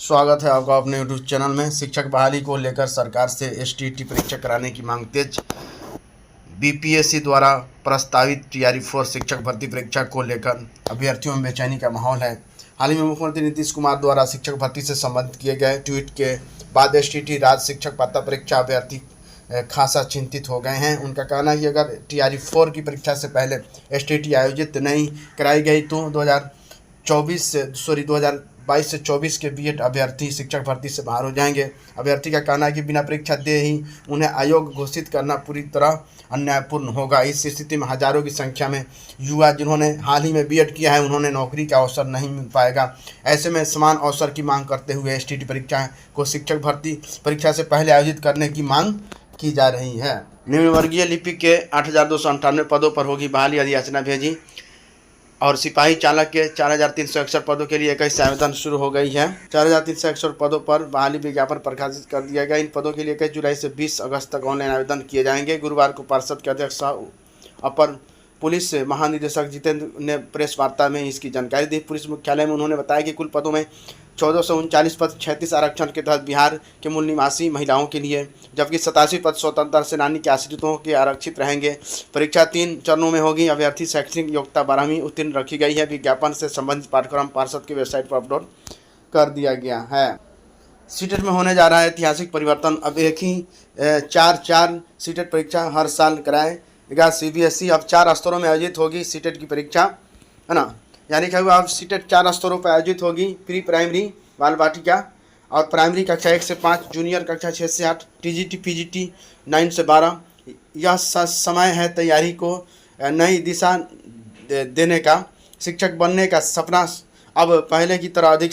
स्वागत है आपका अपने यूट्यूब चैनल में। शिक्षक बहाली को लेकर सरकार से एसटीईटी परीक्षा कराने की मांग तेज। बीपीएससी द्वारा प्रस्तावित टीआरई 4 शिक्षक भर्ती परीक्षा को लेकर अभ्यर्थियों में बेचैनी का माहौल है। हाल ही में मुख्यमंत्री नीतीश कुमार द्वारा शिक्षक भर्ती से संबंधित किए गए ट्वीट के बाद एसटीईटी राज्य शिक्षक पात्रता परीक्षा अभ्यर्थी खासा चिंतित हो गए हैं। उनका कहना है कि अगर टीआरई 4 की परीक्षा से पहले एसटीईटी आयोजित नहीं कराई गई तो 2022 से 24 के बीएड अभ्यर्थी शिक्षक भर्ती से बाहर हो जाएंगे। अभ्यर्थी का कहना है कि बिना परीक्षा दे ही उन्हें अयोग्य घोषित करना पूरी तरह अन्यायपूर्ण होगा। इस स्थिति में हजारों की संख्या में युवा जिन्होंने हाल ही में बीएड किया है उन्होंने नौकरी का अवसर नहीं मिल पाएगा। ऐसे में समान अवसर की मांग करते हुए एसटीईटी परीक्षा को शिक्षक भर्ती परीक्षा से पहले आयोजित करने की मांग की जा रही है। निम्न वर्गीय लिपिक के 8,298 पदों पर होगी बहाली, अधियाचना भेजी। और सिपाही चालक के 4,361 पदों के लिए 21 आवेदन शुरू हो गई है। 4,361 पदों पर बहाली विज्ञापन प्रकाशित कर दिया गया। इन पदों के लिए 21 जुलाई से 20 अगस्त तक ऑनलाइन आवेदन किए जाएंगे। गुरुवार को पार्षद के अध्यक्ष अपर पुलिस महानिदेशक जितेंद्र ने प्रेस वार्ता में इसकी जानकारी दी। पुलिस मुख्यालय में उन्होंने बताया कि कुल पदों में 1439 पद 36 आरक्षण के तहत बिहार के मूल निवासी महिलाओं के लिए, जबकि 87 पद स्वतंत्र सेनानी के आश्रितों के आरक्षित रहेंगे। परीक्षा 3 चरणों में होगी। अभ्यर्थी शैक्षणिक योग्यता 12वीं उत्तीर्ण रखी गई है। विज्ञापन से संबंधित पाठ्यक्रम पार्षद की वेबसाइट पर अपलोड कर दिया गया है। सीटेट में होने जा रहा है ऐतिहासिक परिवर्तन। अब एक ही 4 सीटेट परीक्षा हर साल कराएगा सीबीएसई। अब 4 स्तरों में आयोजित होगी सीटेट की परीक्षा, है ना। यानी कि अब सीटेट 4 स्तरों पर आयोजित होगी। प्री प्राइमरी बाल बाटिका और प्राइमरी कक्षा 1 से 5, जूनियर कक्षा 6 से 8, टीजीटी पीजीटी 9 से 12। यह समय है तैयारी को नई दिशा देने का। शिक्षक बनने का सपना अब पहले की तरह अधिक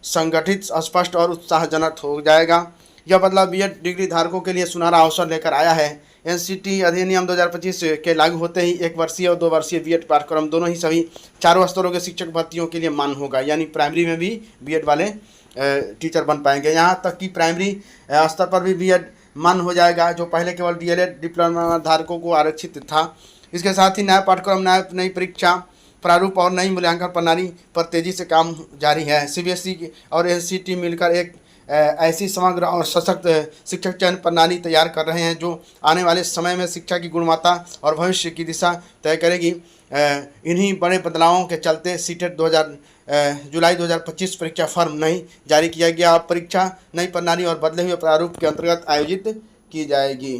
संगठित, स्पष्ट और उत्साहजनक हो जाएगा। यह बदलाव बीएड डिग्री धारकों के लिए सुनहरा अवसर लेकर आया है। एनसीटी अधिनियम 2025 के लागू होते ही 1 वर्षीय और 2 वर्षीय बीएड पाठ्यक्रम दोनों ही सभी 4 स्तरों के शिक्षक भर्तियों के लिए मान्य होगा। यानी प्राइमरी में भी बीएड वाले टीचर बन पाएंगे। यहाँ तक कि प्राइमरी स्तर पर भी बीएड मान्य हो जाएगा, जो पहले केवल डीएलएड डिप्लोमा धारकों को आरक्षित था। इसके साथ ही नया पाठ्यक्रम, नई परीक्षा प्रारूप और नई मूल्यांकन प्रणाली पर तेजी से काम जारी है। सीबीएसई और एनसीटी मिलकर एक ऐसी समग्र और सशक्त शिक्षक चयन प्रणाली तैयार कर रहे हैं जो आने वाले समय में शिक्षा की गुणवत्ता और भविष्य की दिशा तय करेगी। इन्हीं बड़े बदलावों के चलते सीटेट जुलाई 2025 परीक्षा फॉर्म नहीं जारी किया गया। अब परीक्षा नई प्रणाली और बदले हुए प्रारूप के अंतर्गत आयोजित की जाएगी।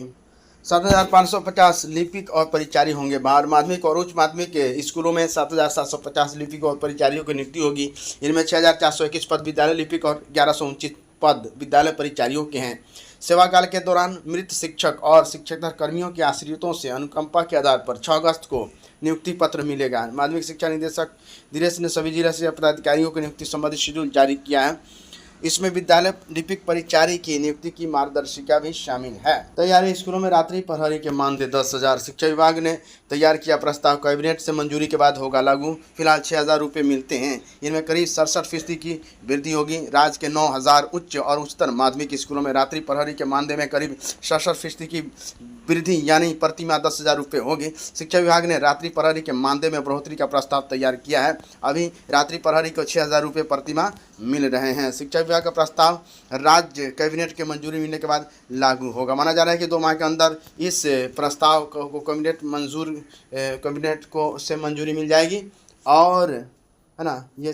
7,550 लिपिक और परिचारी होंगे बाहर। माध्यमिक और उच्च माध्यमिक के स्कूलों में 7,750 लिपिक और परिचारियों की नियुक्ति होगी। इनमें 6,421 पद विद्यालय लिपिक और 1,129 पद विद्यालय परिचारियों के हैं। सेवाकाल के दौरान मृत शिक्षक और शिक्षकेतर कर्मियों के आश्रितों से अनुकंपा के आधार पर 6 अगस्त को नियुक्ति पत्र मिलेगा। माध्यमिक शिक्षा निदेशक दिनेश ने सभी जिला से पदाधिकारियों की नियुक्ति संबंधी शेड्यूल जारी किया है। इसमें विद्यालय लिपिक परिचारी की नियुक्ति की मार्गदर्शिका भी शामिल है। तैयारी स्कूलों में रात्रि प्रहरी के मानदेय 10,000। शिक्षा विभाग ने तैयार किया प्रस्ताव, कैबिनेट से मंजूरी के बाद होगा लागू। फिलहाल 6,000 रुपये मिलते हैं। इनमें करीब 67% की वृद्धि होगी। राज्य के 9,000 उच्च और उच्चतर माध्यमिक स्कूलों में रात्रि प्रहरी के मानदेय में करीब 67% की वृद्धि यानी प्रतिमाह 10,000 रुपये होगी। शिक्षा विभाग ने रात्रि प्रहरी के मानदेय में बढ़ोतरी का प्रस्ताव तैयार किया है। अभी रात्रि प्रहरी को 6,000 रुपये प्रतिमाह मिल रहे हैं। शिक्षा विभाग का प्रस्ताव राज्य कैबिनेट के मंजूरी मिलने के बाद लागू होगा। माना जा रहा है कि 2 माह के अंदर इस प्रस्ताव को कैबिनेट को से मंजूरी मिल जाएगी और, है ना, ये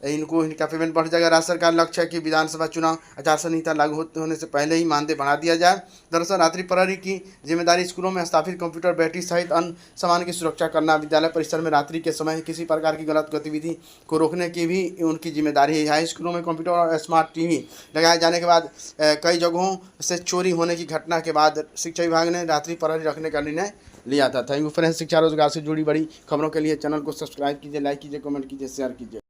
इनका पेमेंट बढ़ जाएगा। राज्य सरकार लक्ष्य है कि विधानसभा चुनाव आचार संहिता लागू होने से पहले ही मानदेय बढ़ा दिया जाए। दरअसल रात्रि प्रहरी की जिम्मेदारी स्कूलों में स्थापित कंप्यूटर, बैटरी सहित अन्य सामान की सुरक्षा करना, विद्यालय परिसर में रात्रि के समय किसी प्रकार की गलत गतिविधि को रोकने की भी उनकी जिम्मेदारी है। हाई स्कूलों में कंप्यूटर और स्मार्ट टीवी लगाए जाने के बाद कई जगहों से चोरी होने की घटना के बाद शिक्षा विभाग ने रात्रि प्रहरी रखने का निर्णय लिया था। Thank you friends. शिक्षा रोजगार से जुड़ी बड़ी खबरों के लिए चैनल को सब्सक्राइब कीजिए, लाइक कीजिए, कमेंट कीजिए, शेयर कीजिए।